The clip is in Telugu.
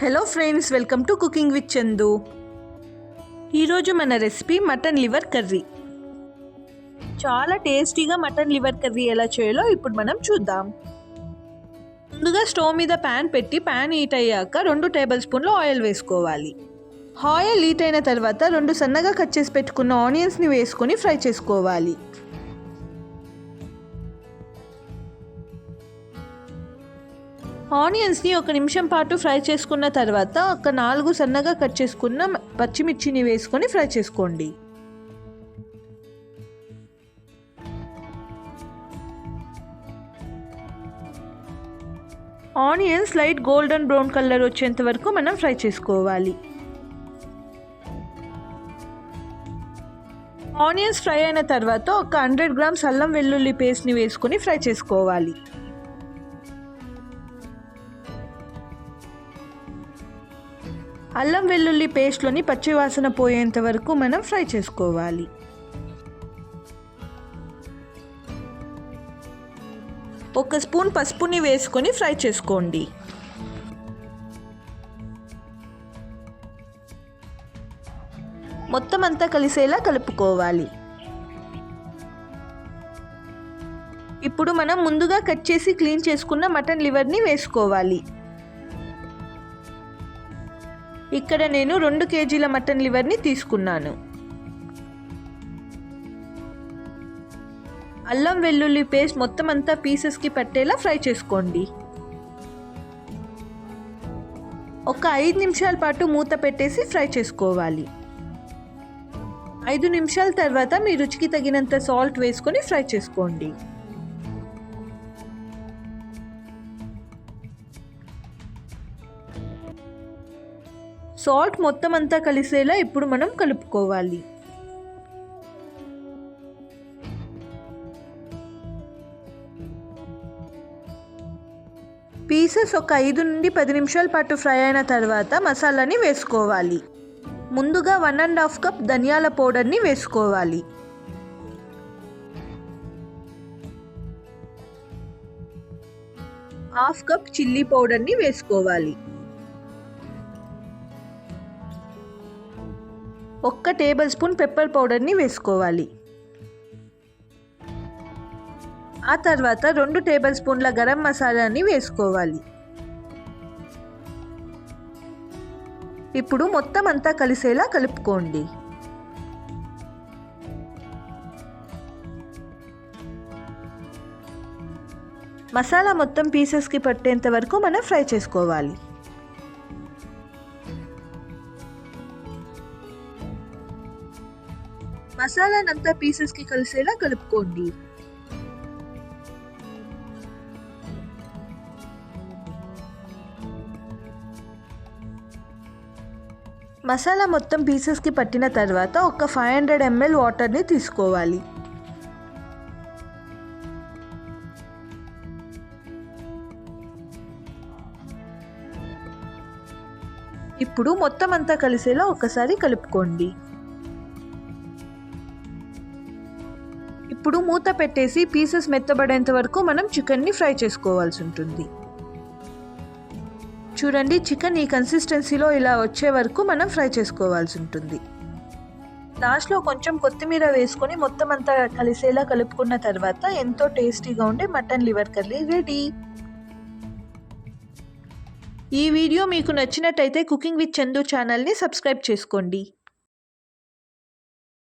Hello friends, welcome to cooking with Chandu. ఈరోజు మన రెసిపీ మటన్ లివర్ కర్రీ. చాలా టేస్టీగా మటన్ లివర్ కర్రీ ఎలా చేయాలో ఇప్పుడు మనం చూద్దాం. ముందుగా స్టవ్ మీద ప్యాన్ పెట్టి ప్యాన్ హీట్ అయ్యాక 2 టేబుల్ స్పూన్లు ఆయిల్ వేసుకోవాలి. ఆయిల్ హీట్ అయిన తర్వాత 2 సన్నగా కట్ చేసి పెట్టుకున్న ఆనియన్స్ని వేసుకొని ఫ్రై చేసుకోవాలి. ఆనియన్స్ని 1 నిమిషం పాటు ఫ్రై చేసుకున్న తర్వాత 4 సన్నగా కట్ చేసుకున్న పచ్చిమిర్చిని వేసుకొని ఫ్రై చేసుకోండి. Onions light golden brown colour వచ్చేంత వరకు మనం ఫ్రై చేసుకోవాలి. ఆనియన్స్ ఫ్రై అయిన తర్వాత 100 గ్రామ్స్ అల్లం వెల్లుల్లి పేస్ట్ని వేసుకొని ఫ్రై చేసుకోవాలి. అల్లం వెల్లుల్లి పేస్ట్లోని పచ్చివాసన పోయేంత వరకు మనం ఫ్రై చేసుకోవాలి. ఒక స్పూన్ పసుపుని వేసుకొని ఫ్రై చేసుకోండి. మొత్తం అంతా కలిసేలా కలుపుకోవాలి. ఇప్పుడు మనం ముందుగా కట్ చేసి క్లీన్ చేసుకున్న మటన్ లివర్ని వేసుకోవాలి. ఇక్కడ నేను 2 కేజీల మటన్ లివర్ని తీసుకున్నాను. అల్లం వెల్లుల్లి పేస్ట్ మొత్తం అంతా పీసెస్కి పట్టేలా ఫ్రై చేసుకోండి. ఒక 5 నిమిషాల పాటు మూత పెట్టేసి ఫ్రై చేసుకోవాలి. 5 నిమిషాల తర్వాత మీ రుచికి తగినంత సాల్ట్ వేసుకొని ఫ్రై చేసుకోండి. సాల్ట్ మొత్తం అంతా కలిసేలా ఇప్పుడు మనం కలుపుకోవాలి. పీసెస్ ఒక 5 నుండి 10 నిమిషాల పాటు ఫ్రై అయిన తర్వాత మసాలాని వేసుకోవాలి. ముందుగా 1.5 కప్ ధనియాల పౌడర్ని వేసుకోవాలి. హాఫ్ కప్ చిల్లీ పౌడర్ని వేసుకోవాలి. 1 టేబుల్ స్పూన్ పెప్పర్ పౌడర్ని వేసుకోవాలి. ఆ తర్వాత 2 టేబుల్ స్పూన్ల గరం మసాలాని వేసుకోవాలి. ఇప్పుడు మొత్తం అంతా కలిసేలా కలుపుకోండి. మసాలా మొత్తం పీసెస్కి పట్టేంత వరకు మనం ఫ్రై చేసుకోవాలి. మసాలానంతా పీసెస్కి కలిసేలా కలుపుకోండి. మసాలా మొత్తం పీసెస్కి పట్టిన తర్వాత ఒక 500 ml వాటర్ని తీసుకోవాలి. ఇప్పుడు మొత్తం అంతా కలిసేలా ఒకసారి కలుపుకోండి. ఇప్పుడు మూత పెట్టేసి పీసెస్ మెత్తబడేంత వరకు మనం చికెన్ని ఫ్రై చేసుకోవాల్సి ఉంటుంది. చూడండి, చికెన్ ఈ కన్సిస్టెన్సీలో ఇలా వచ్చే వరకు మనం ఫ్రై చేసుకోవాల్సి ఉంటుంది. లాస్ట్లో కొంచెం కొత్తిమీర వేసుకొని మొత్తం అంతా కలిసేలా కలుపుకున్న తర్వాత ఎంతో టేస్టీగా ఉండే మటన్ లివర్ కర్రీ రెడీ. ఈ వీడియో మీకు నచ్చినట్టయితే కుకింగ్ విత్ చందు ఛానల్ని సబ్స్క్రైబ్ చేసుకోండి.